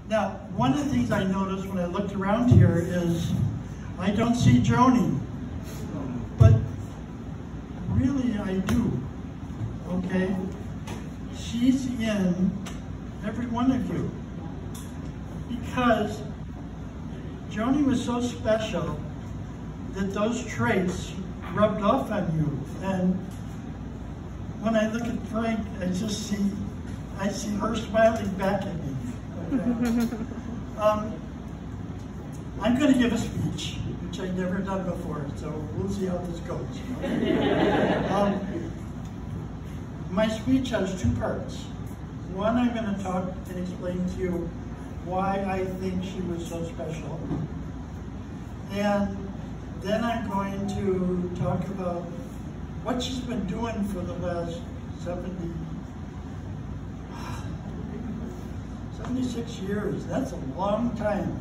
Now, one of the things I noticed when I looked around here is I don't see Joni, but really I do, okay? She's in every one of you because Joni was so special that those traits rubbed off on you. And when I look at Frank, I see her smiling back at me. I'm going to give a speech, which I've never done before, so we'll see how this goes. My speech has two parts. One, I'm going to talk and explain to you why I think she was so special. And then I'm going to talk about what she's been doing for the last 76 years. That's a long time.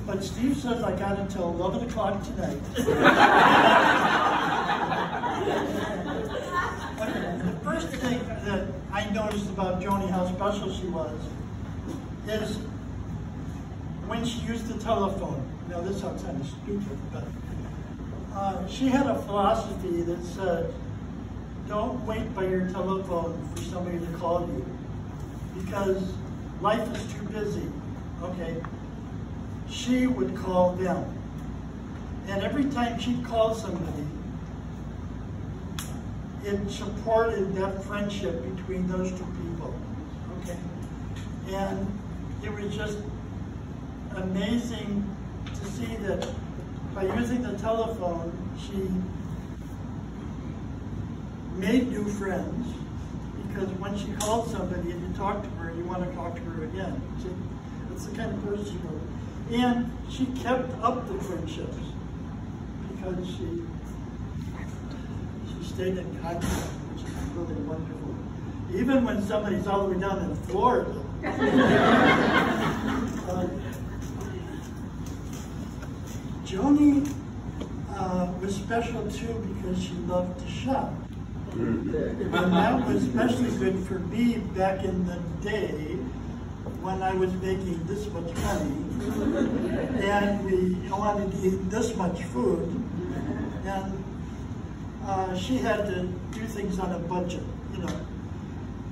But Steve says I got until 11 o'clock tonight. The first thing that I noticed about Joni, how special she was, is when she used the telephone. Now this sounds kind of stupid, but she had a philosophy that said, don't wait by your telephone for somebody to call you, because life is too busy, okay? She would call them. And every time she'd call somebody, it supported that friendship between those two people, okay? And it was just amazing to see that by using the telephone, she made new friends, because when she called somebody and you talk to her, you want to talk to her again. It's the kind of person she was. And she kept up the friendships because she stayed in contact, which is really wonderful. Even when somebody's all the way down in Florida. Joni was special too because she loved to shop. And that was especially good for me back in the day when I was making this much money and we wanted to eat this much food. And she had to do things on a budget, you know.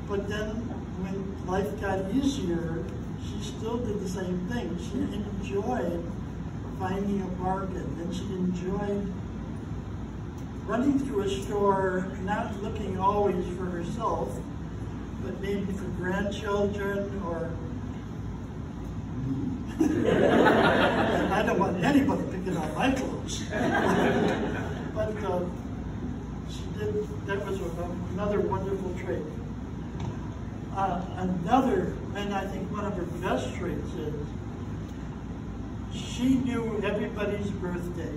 But then when life got easier, she still did the same thing. She enjoyed finding a bargain, and she enjoyed running through a store, not looking always for herself, but maybe for grandchildren or and I don't want anybody picking out my clothes. But she did, that was another wonderful trait. Another, and I think one of her best traits is, she knew everybody's birthday,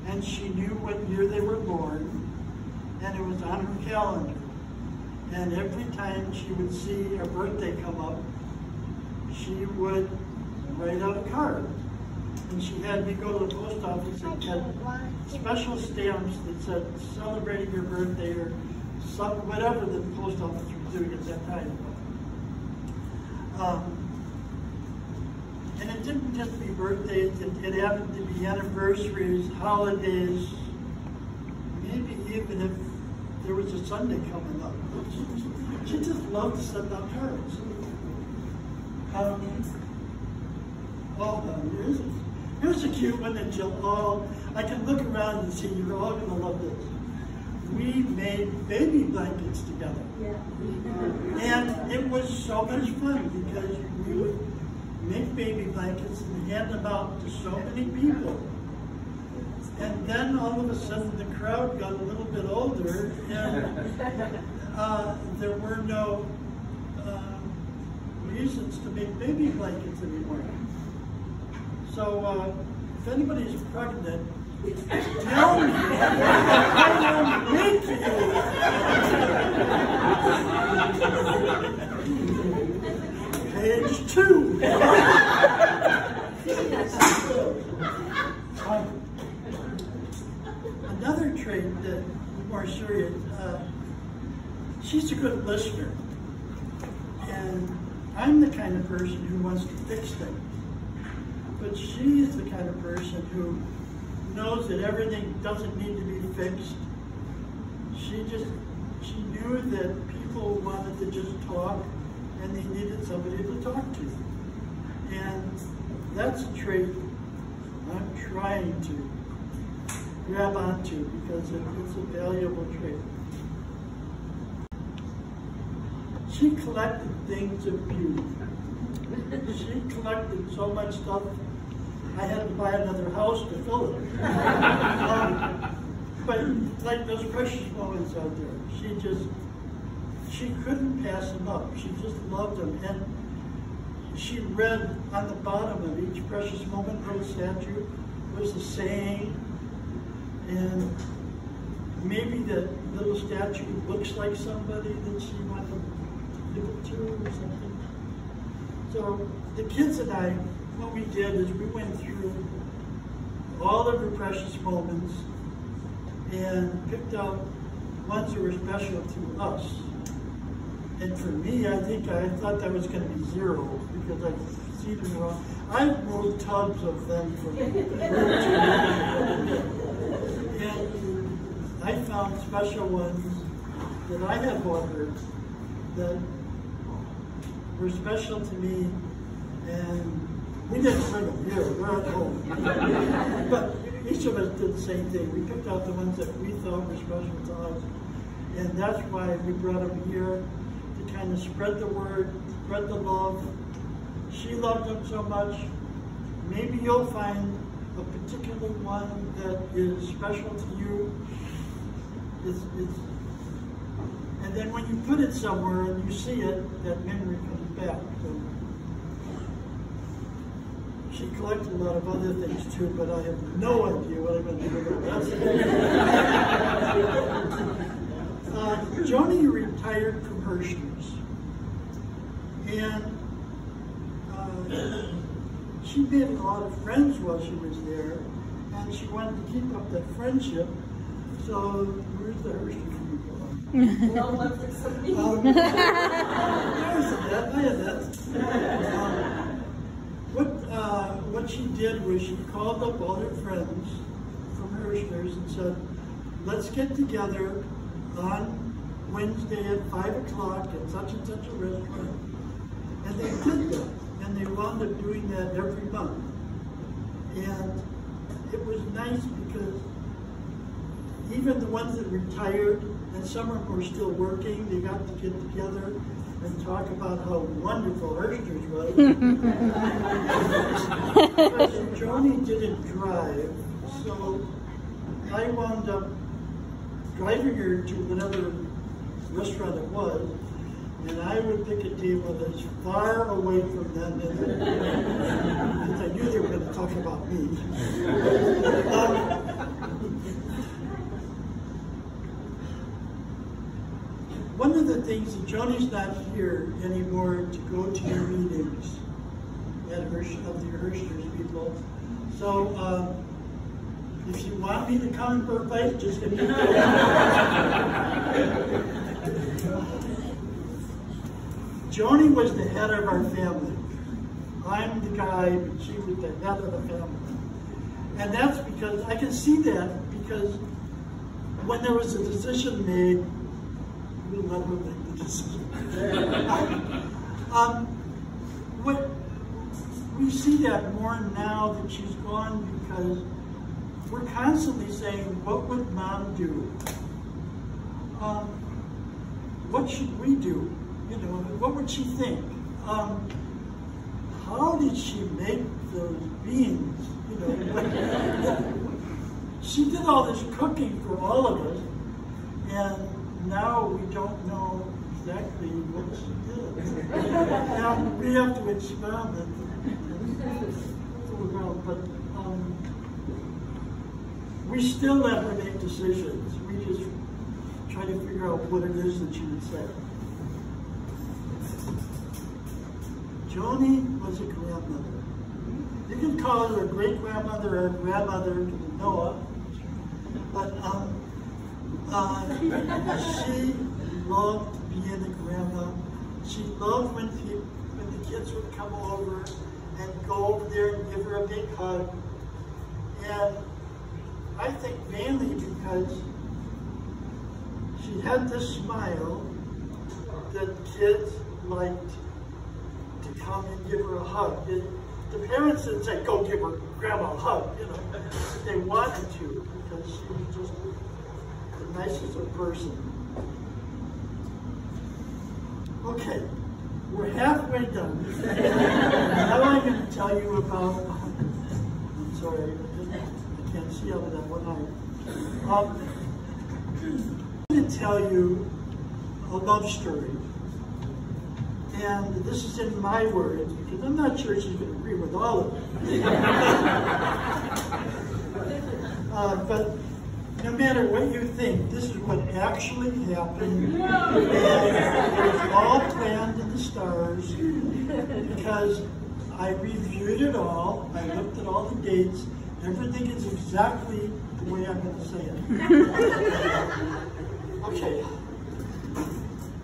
and she knew what year they were born, and it was on her calendar. And every time she would see a birthday come up, she would write out a card. And she had me go to the post office and get special stamps that said celebrating your birthday or whatever the post office was doing at that time. And it didn't just be birthdays, it happened to be anniversaries, holidays, maybe even if there was a Sunday coming up. She just loved to send out cards. Here's a cute one that you'll all, I can look around and see, you're all gonna love this. We made baby blankets together. Yeah. And it was so much fun because we would make baby blankets and hand them out to so many people. And then all of a sudden the crowd got a little bit older and there were no reasons to make baby blankets anymore. So if anybody's pregnant, tell me. I will make you. Page 2. Another trait that more serious, she's a good listener. And I I'm the kind of person who wants to fix things. But she's the kind of person who knows that everything doesn't need to be fixed. She knew that people wanted to just talk and they needed somebody to talk to. And that's a trait I'm trying to grab onto because it's a valuable trait. She collected things of beauty. She collected so much stuff, I had to buy another house to fill it. But like those precious moments out there, she couldn't pass them up. She just loved them. And she read on the bottom of each precious moment, little statue, was a saying. And maybe that little statue looks like somebody that she wanted to give it to or something. So the kids and I, what we did is we went through all of her precious moments and picked out ones that were special to us. And for me, I thought that was going to be 0 because I've seen them around. I wrote tons of them from and I found special ones that I had bought her that were special to me, and we didn't bring them here, we're at home. But each of us did the same thing. We picked out the ones that we thought were special to us, and that's why we brought them here to kind of spread the word, spread the love. She loved them so much. Maybe you'll find a particular one that is special to you. And then when you put it somewhere and you see it, that memory comes back. So she collected a lot of other things too, but I have no idea what I'm going to do with that. Joni retired from Hershey's, and she made a lot of friends while she was there, and she wanted to keep up that friendship. So where's the Hershey people? I had that. What she did was she called up all her friends from Hershey's and said, let's get together on Wednesday at 5 o'clock at such and such a restaurant. And they did that. And they wound up doing that every month. And it was nice because even the ones that retired, and some of them were still working, they got to get together and talk about how wonderful Hershey's was. Because Joni didn't drive, so I wound up driving her to whatever restaurant it was, and I would pick a table that's far away from them, because I knew they were going to talk about me. One of the things that Joni's not here anymore to go to your meetings at of the Hershey's people. So if you want me to come for a fight, just give me a call. Joni was the head of our family. I'm the guy, but she was the head of the family. And that's because, I can see that because when there was a decision made, we let her make the decision. We see that more now that she's gone because we're constantly saying, what would Mom do? What should we do? You know, what would she think? How did she make those beans? You know, she did all this cooking for all of us, and now we don't know exactly what she did. Now we have to experiment. But we still let her make decisions. We just try to figure out what it is that she would say. Joni was a grandmother. You can call her a great-grandmother or a grandmother to Noah, but she loved being a grandma. She loved when the kids would come over and go over there and give her a big hug. And I think mainly because she had this smile that kids liked to come and give her a hug. The parents didn't say, go give her grandma a hug, you know. They wanted to because she was just the nicest of person. Okay, we're halfway done. Now I'm going to tell you about, I'm sorry, I can't see out of that one eye. I'm going to tell you a love story. And this is in my words, because I'm not sure she's going to agree with all of it. But no matter what you think, this is what actually happened. And it was all planned in the stars, because I reviewed it all, I looked at all the dates, everything is exactly the way I'm going to say it. Okay.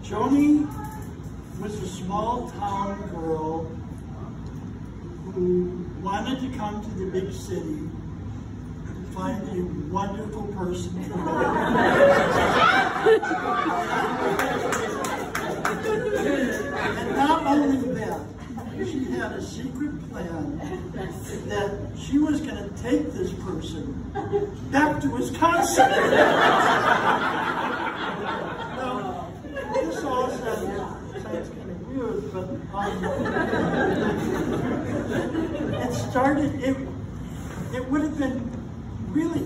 Joni was a small town girl who wanted to come to the big city to find a wonderful person to love. And not only that, she had a secret plan that she was going to take this person back to Wisconsin. Now, this all sounds kind of weird, but it started, it would have been really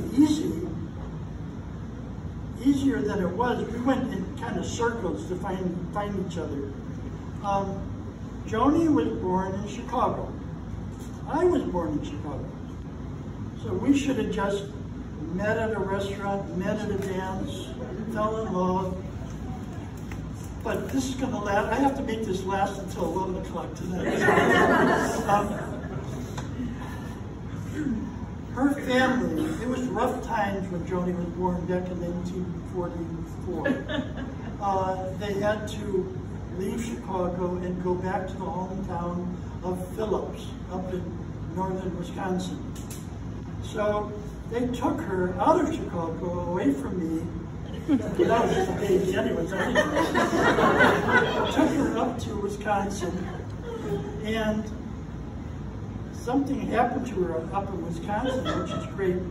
easier than it was. We went in kind of circles to find each other. Joni was born in Chicago. I was born in Chicago. So we should have just met at a restaurant, met at a dance, fell in love. But this is going to last, I have to make this last until 11 o'clock tonight. Her family, it was rough times when Joni was born back in 1944. They had to leave Chicago and go back to the hometown of Phillips up in northern Wisconsin. So they took her out of Chicago, away from me. That was just a baby anyway. Took her up to Wisconsin, and something happened to her up in Wisconsin, which is great.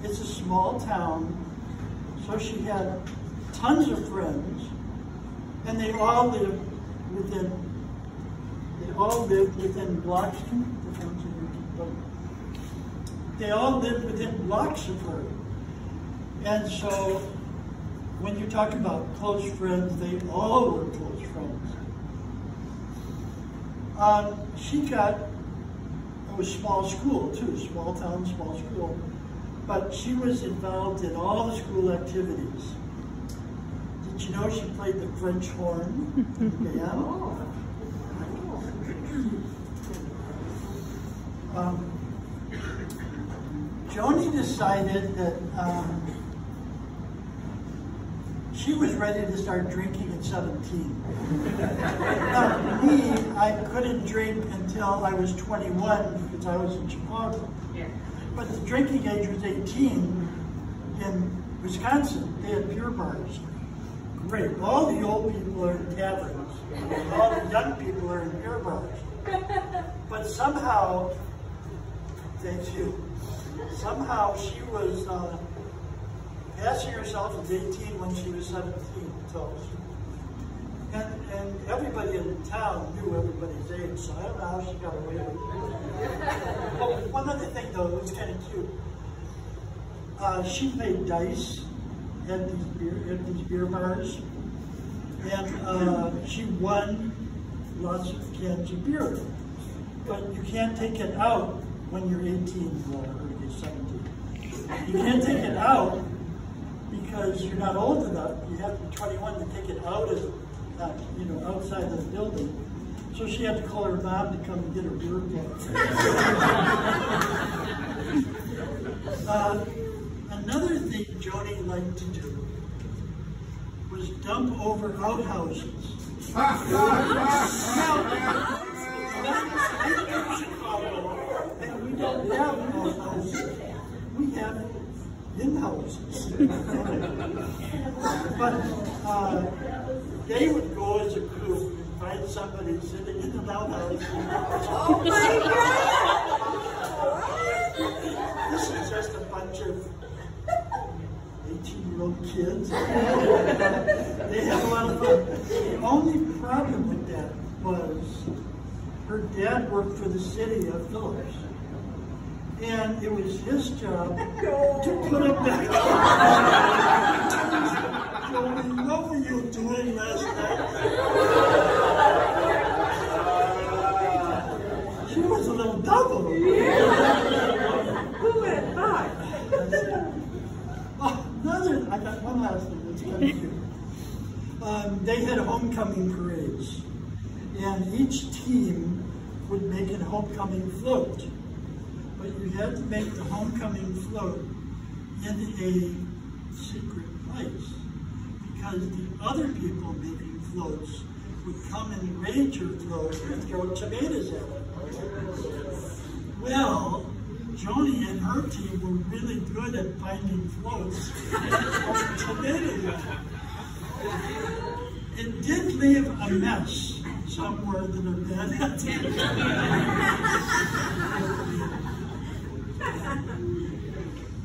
It's a small town, so she had tons of friends, and they all lived within blocks. They all lived within blocks of her. And so, when you talk about close friends, they all were close friends. She got, it was small school too, small town, small school. But she was involved in all the school activities. Did you know she played the French horn in the band? Joni decided that she was ready to start drinking at 17. Now, me, I couldn't drink until I was 21 because I was in Chicago. Yeah. But the drinking age was 18 in Wisconsin. They had beer bars. Great. All the old people are in taverns. All the young people are in beer bars. But somehow, thank you, somehow she was passing herself as 18 when she was 17. So and everybody in town knew everybody's age, so I don't know how she got away with it. Oh, one other thing though, it was kind of cute. She played dice at these beer bars, and she won lots of cans of beer. But you can't take it out when you're 18 or you're 17. You can't take it out because you're not old enough. You have to be 21 to take it out of, outside the building. So she had to call her mom to come and get her beer bottle. Another thing Joni liked to do was dump over outhouses. And we don't have houses. We have in-houses. But they would go as a group and find somebody sitting in an outhouse. Oh my God! This is just a bunch of 18-year-old kids. They have a lot of fun. The only problem with that was her dad worked for the city of Phillips. And it was his job to put it back on. Joan, what were you doing last night? She was a little double. Who went by? Oh, I got one last thing that's kind of cute. They had homecoming parades. And each team would make a homecoming float. But you had to make the homecoming float in a secret place, because the other people making floats would come and raid your float and throw tomatoes at it. Well, Joni and her team were really good at finding floats and tomatoes. It did leave a mess somewhere that had been.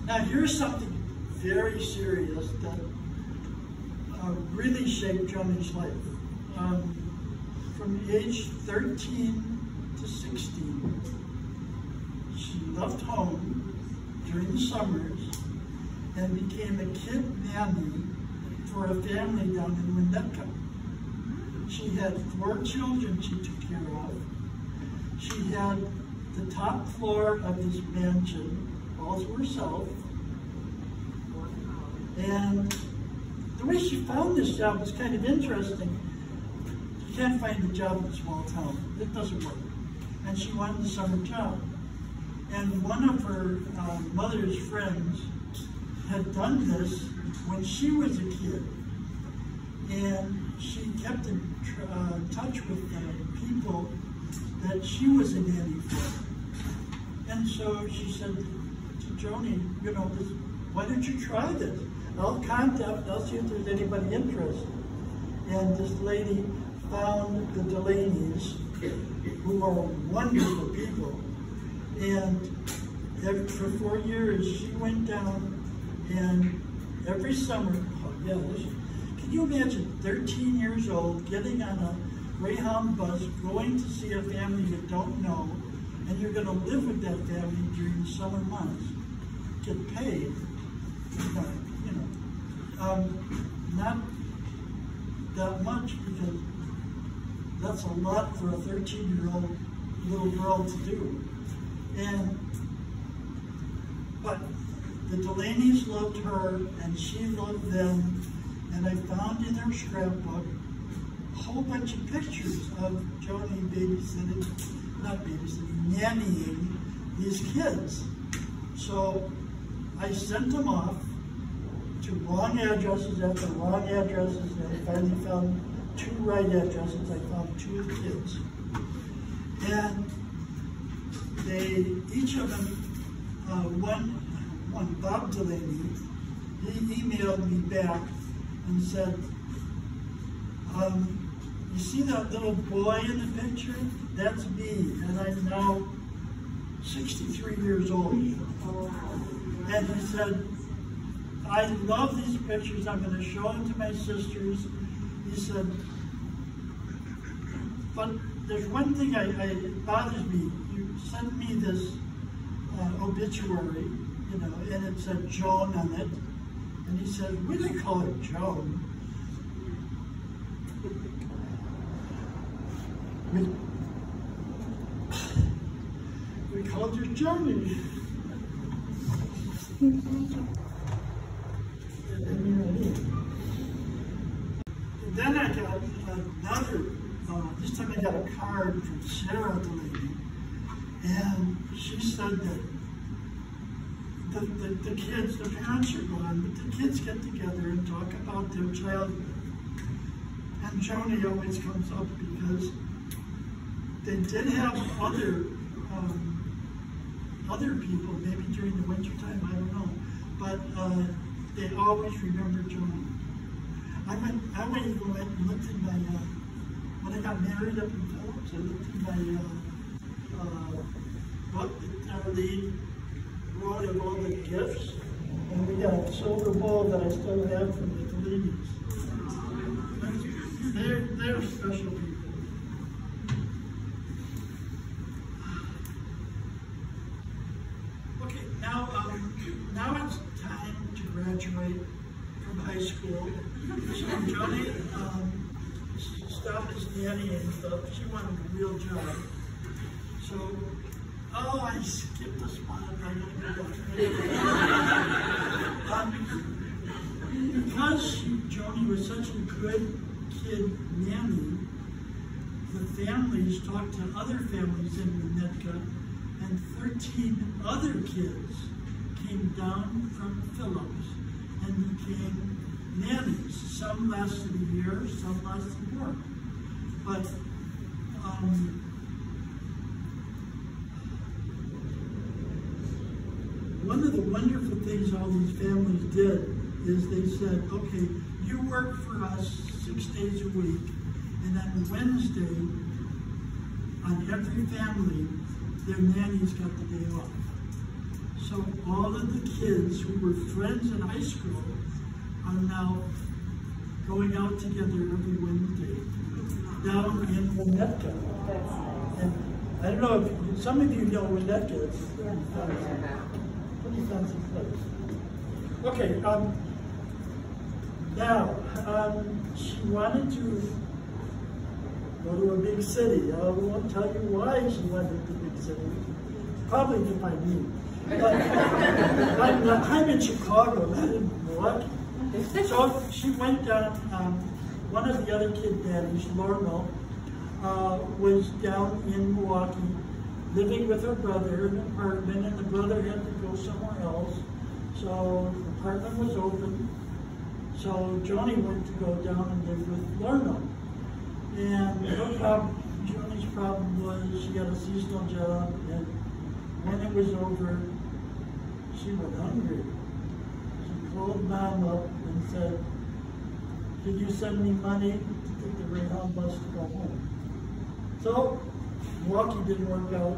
Now here's something very serious that really shaped Joni's life. From age 13 to 16, she left home during the summers and became a kid nanny for a family down in Winnetka. She had 4 children she took care of. She had the top floor of this mansion all to herself. And the way she found this job was kind of interesting. You can't find a job in a small town. It doesn't work. And she wanted a summer job. And one of her mother's friends had done this when she was a kid. And she kept in touch with the people that she was a nanny for. And so she said to Joni, you know, why don't you try this? I'll contact, I'll see if there's anybody interested. And this lady found the Delaney's, who are wonderful people. And for 4 years, she went down, and every summer, can you imagine 13 years old getting on a Greyhound bus, going to see a family you don't know, and you're going to live with that family during the summer months, get paid, not that much, because that's a lot for a 13-year-old little girl to do. But the Delaney's loved her, and she loved them, and I found in her scrapbook a whole bunch of pictures of Joni nannying these kids. So I sent them off to wrong addresses after wrong addresses, and I finally found 2 right addresses. I found 2 of the kids. And each of them, one Bob Delaney, he emailed me back and said, you see that little boy in the picture? That's me, and I'm now 63 years old. And he said, I love these pictures. I'm going to show them to my sisters. He said, but there's one thing it bothers me. You sent me this obituary, and it said Joan on it. And he said, we didn't call her Joan. We called her Joni. Then I got another, this time I got a card from Sarah, the lady, and she said that the kids, the parents are gone, but the kids get together and talk about their childhood. And Joni always comes up because they did have other people, maybe during the winter time, I don't know, but they always remember Joan. I went and looked in my, when I got married up in Phillips, I looked in my book that the wrote of all the gifts, and we got a silver bowl that I still have from the Delaney's. They're special people. Okay, now it's time to graduate from high school. So Joni stopped as nanny and stuff. She wanted a real job. So, oh, I skipped a spot. I don't know what. Because Joni was such a good kid nanny, the families talked to other families in Winnetka, and 13 other kids came down from Phillips and became nannies. Some lasted a year, some lasted more. But one of the wonderful things all these families did is they said, okay, you work for us 6 days a week, and on Wednesday, on every family, their nannies got the day off. So all of the kids who were friends in high school are now going out together every Wednesday down in Winnetka. And I don't know if some of you know Winnetka. It's pretty fancy place. Okay, now, she wanted to go to a big city. I won't tell you why she wanted to big city. Probably to find me. But I'm in Chicago, not in Milwaukee. So she went down, one of the other kid daddies, Lorna, was down in Milwaukee, living with her brother in an apartment, and the brother had to go somewhere else. So the apartment was open. So Joni went to go down and live with Lorna. And her problem, Joni's problem was she got a seasonal job, and when it was over, she went hungry. She called Mom up and said, "Could you send me money to take the Greyhound bus to go home?" So Milwaukee didn't work out.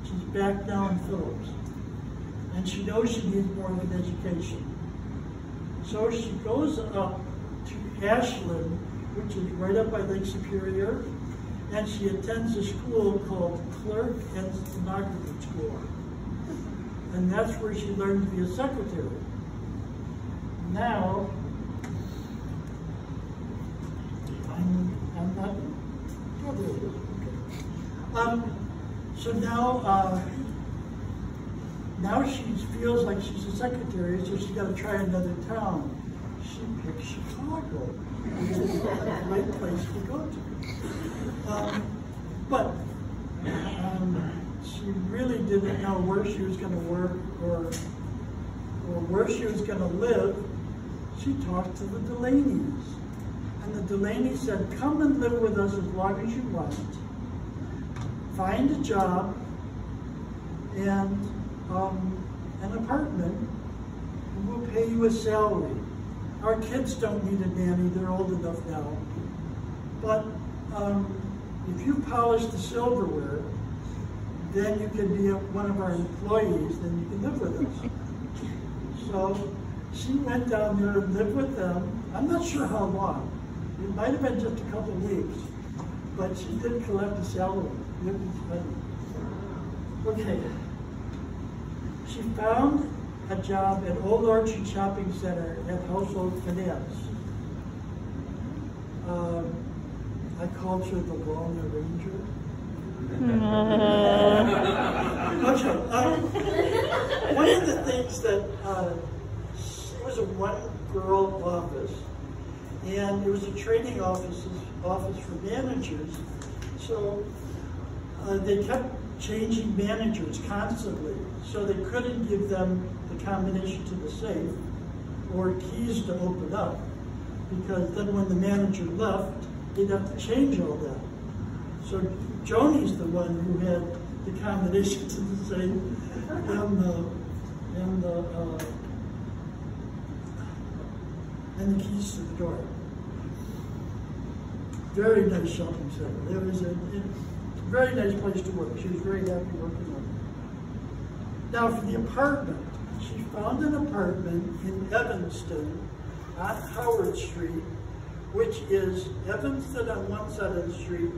She's back now in Phillips. And she knows she needs more of an education. So she goes up to Ashland, which is right up by Lake Superior, and she attends a school called Clerk and Stenography School. And that's where she learned to be a secretary. Now, I'm not so now she feels like she's a secretary, so she's got to try another town. She picked Chicago. It's the right place to go to. But she really didn't know where she was going to work or where she was going to live. She talked to the Delaney's. And the Delaney said, "Come and live with us as long as you want. Find a job and an apartment, and we'll pay you a salary. Our kids don't need a nanny, they're old enough now. But if you polish the silverware, then you can be one of our employees, then you can live with us." So she went down there and lived with them. I'm not sure how long. It might have been just a couple of weeks, but she did collect a salary. It was funny. Okay. She found a job at Old Orchard Shopping Center at Household Finance. I called her the Lone Ranger. Okay, one of the things that, it was a one-girl office, and it was a training office for managers, so they kept changing managers constantly, so they couldn't give them the combination to the safe or keys to open up, because then when the manager left, he'd have to change all that. So Joni's the one who had the combination to the same and the keys to the door. Very nice shopping center. It was a very nice place to work. She was very happy working on it. Now for the apartment, she found an apartment in Evanston on Howard Street, which is Evanston on one side of the street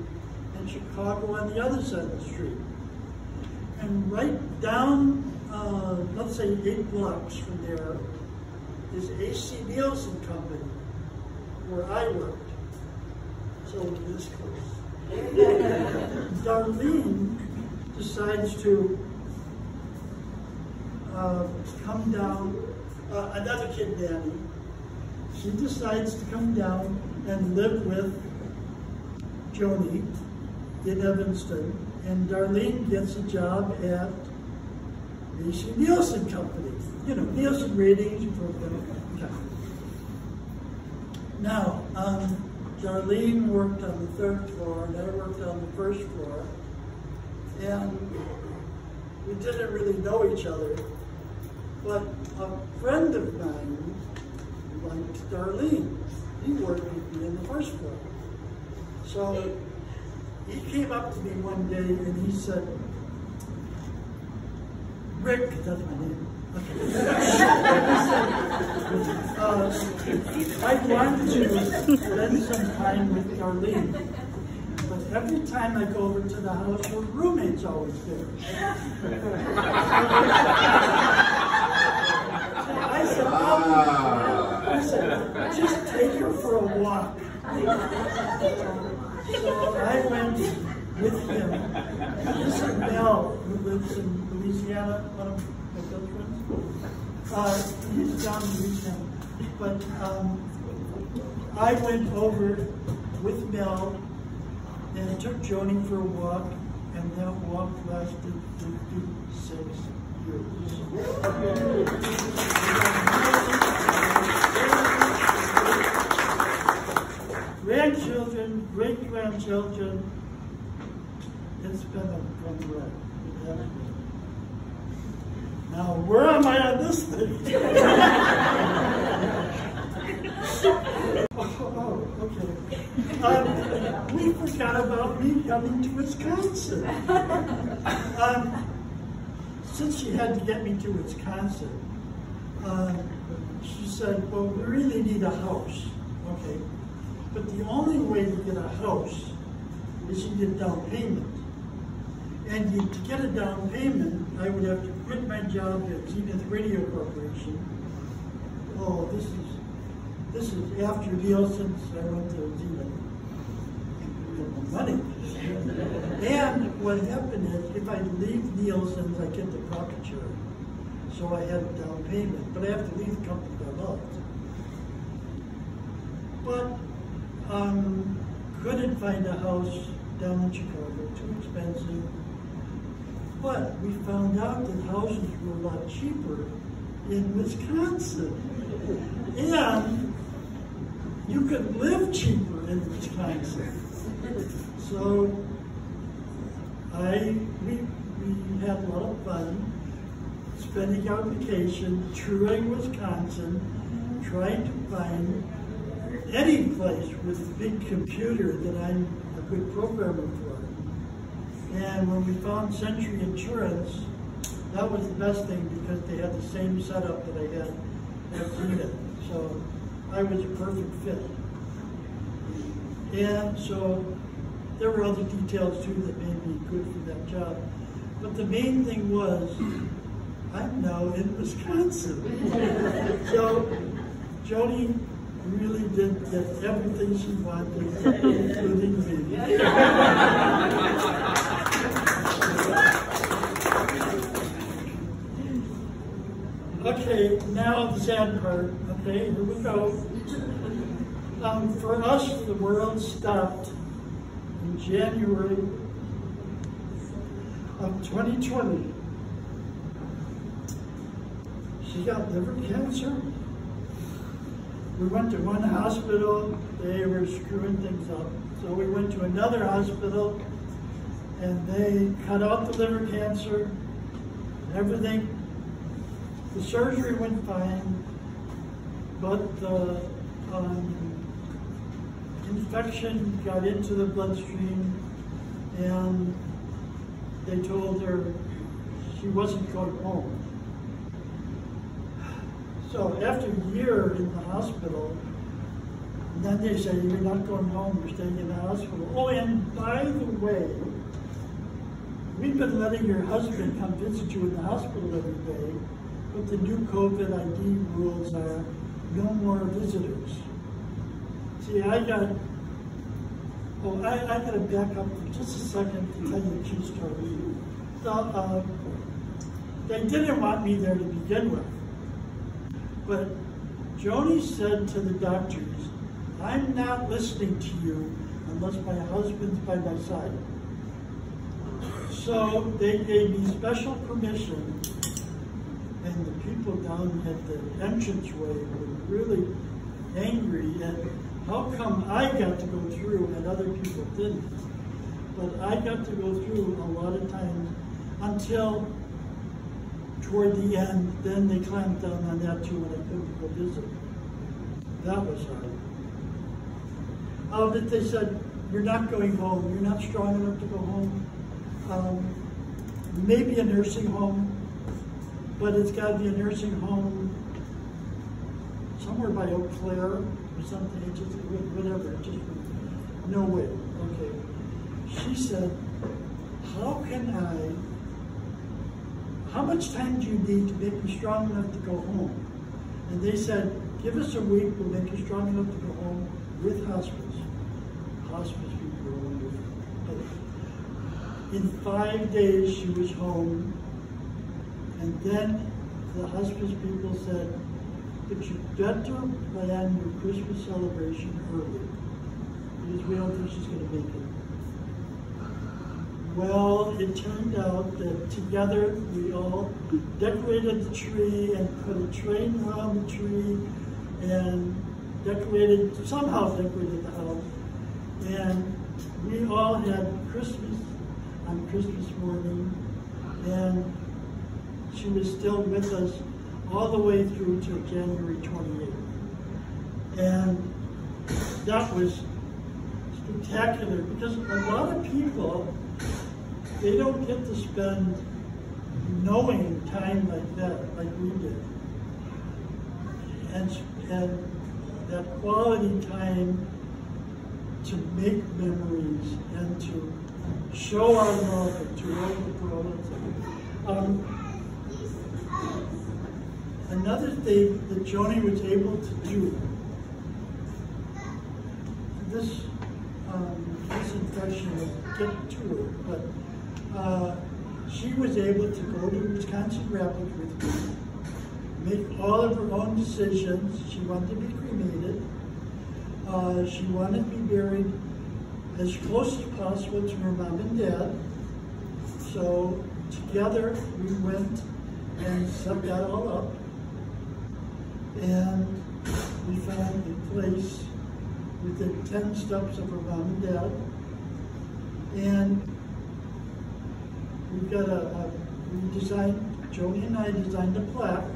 and Chicago on the other side of the street. And right down, let's say 8 blocks from there, is A.C. Nielsen Company, where I worked. So this close. Darlene decides to come down, another kid nanny. She decides to come down and live with Joni in Evanston, and Darlene gets a job at A.C. Nielsen Company. You know, Nielsen ratings. Okay. Now, Darlene worked on the 3rd floor, and I worked on the 1st floor, and we didn't really know each other, but a friend of mine liked Darlene. He worked with me in the 1st floor. So he came up to me one day and he said, Rick, that's my name. Okay. I want to spend some time with Darlene, but every time I go over to the house, her roommate's always there. I said, just take her for a walk. So I went with him. This is Mel, who lives in Louisiana, one of my best friends. He's down in Louisiana. But I went over with Mel and took Joni for a walk, and that walk lasted 56 years. Grandchildren, great-grandchildren, it's been a fun ride. Now, where am I on this thing? Okay. We forgot about me coming to Wisconsin. Since she had to get me to Wisconsin, she said, well, we really need a house. Okay. But the only way to get a house is you get down payment. And to get a down payment, I would have to quit my job at Zenith Radio Corporation. Oh, this is after Nielsen's. I went to Zenith. Money. And what happened is, if I leave Nielsen's, I get the profit share. So I had a down payment, but I have to leave the company I loved. But couldn't find a house down in Chicago, too expensive. But we found out that houses were a lot cheaper in Wisconsin. And you could live cheaper in Wisconsin. So we had a lot of fun spending our vacation touring Wisconsin, trying to find any place with a big computer that I'm a good programmer for. And when we found Century Insurance, that was the best thing because they had the same setup that I had at Zenith. So I was a perfect fit. And so there were other details too that made me good for that job. But the main thing was, I'm now in Wisconsin. So Joni really did get everything she wanted, including me. Okay, now the sad part. Okay, here we go. For us, the world stopped in January of 2020. She got liver cancer. We went to one hospital, they were screwing things up. So we went to another hospital, and they cut out the liver cancer, and everything. The surgery went fine, but the infection got into the bloodstream, and they told her she wasn't going home. So after a year in the hospital, then they say, you're not going home, you're staying in the hospital. Oh, and by the way, we've been letting your husband come visit you in the hospital every day, but the new COVID ID rules are no more visitors. See, I got to back up for just a second to tell you a true story. So, they didn't want me there to begin with, but Joni said to the doctors, I'm not listening to you unless my husband's by my side. So they gave me special permission, and the people down at the entranceway were really angry at how come I got to go through and other people didn't. But I got to go through a lot of times until toward the end, then they clamped down on that too when I couldn't go visit. That was hard. But they said, you're not going home, you're not strong enough to go home. Maybe a nursing home, but it's got to be a nursing home somewhere by Eau Claire or something, it just, whatever, just no way. Okay. She said, how much time do you need to make me strong enough to go home? And they said, give us a week, we'll make you strong enough to go home with hospice. Hospice people are wonderful. In 5 days, she was home, and then the hospice people said, but you better plan your Christmas celebration early, because we don't think she's going to make it. Well, it turned out that together we all decorated the tree and put a train around the tree and somehow decorated the house. And we all had Christmas on Christmas morning, and she was still with us all the way through till January 28th. And that was spectacular, because a lot of people, they don't get to spend knowing time like that, like we did. And that quality time to make memories and to show our love and to love the world. Another thing that Joni was able to do, this infection will get to her, but she was able to go to Wisconsin Rapids with me, make all of her own decisions. She wanted to be cremated. She wanted to be buried as close as possible to her mom and dad. So together we went and set that all up. And we found a place within 10 steps of her mom and dad. And we've got Joni and I designed a plaque.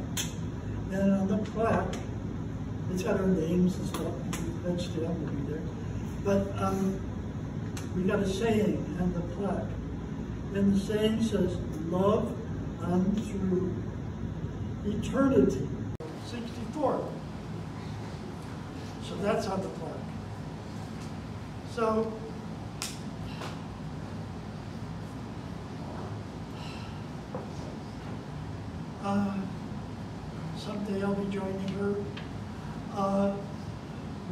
And on the plaque, it's got our names and stuff. That stamp will be there. But we got a saying on the plaque. And the saying says, love on through eternity. 64. So that's on the plaque. So, someday I'll be joining her.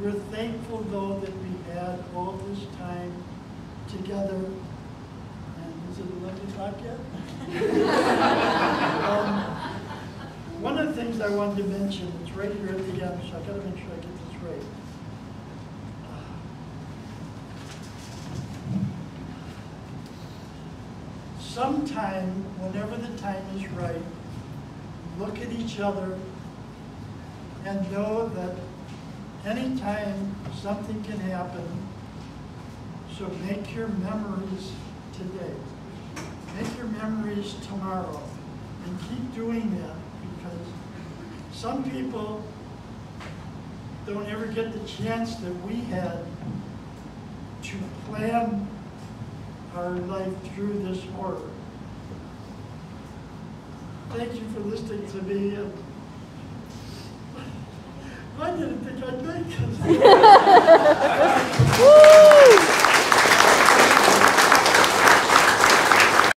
We're thankful, though, that we had all this time together. And is it 11 o'clock yet? One of the things I wanted to mention, it's right here at the end, so I gotta make sure I get this right. Sometime, whenever the time is right, look at each other and know that anytime something can happen, So make your memories today. Make your memories tomorrow. And keep doing that, because some people don't ever get the chance that we had to plan our life through this horror. Thank you for listening to me. I didn't think I'd make it.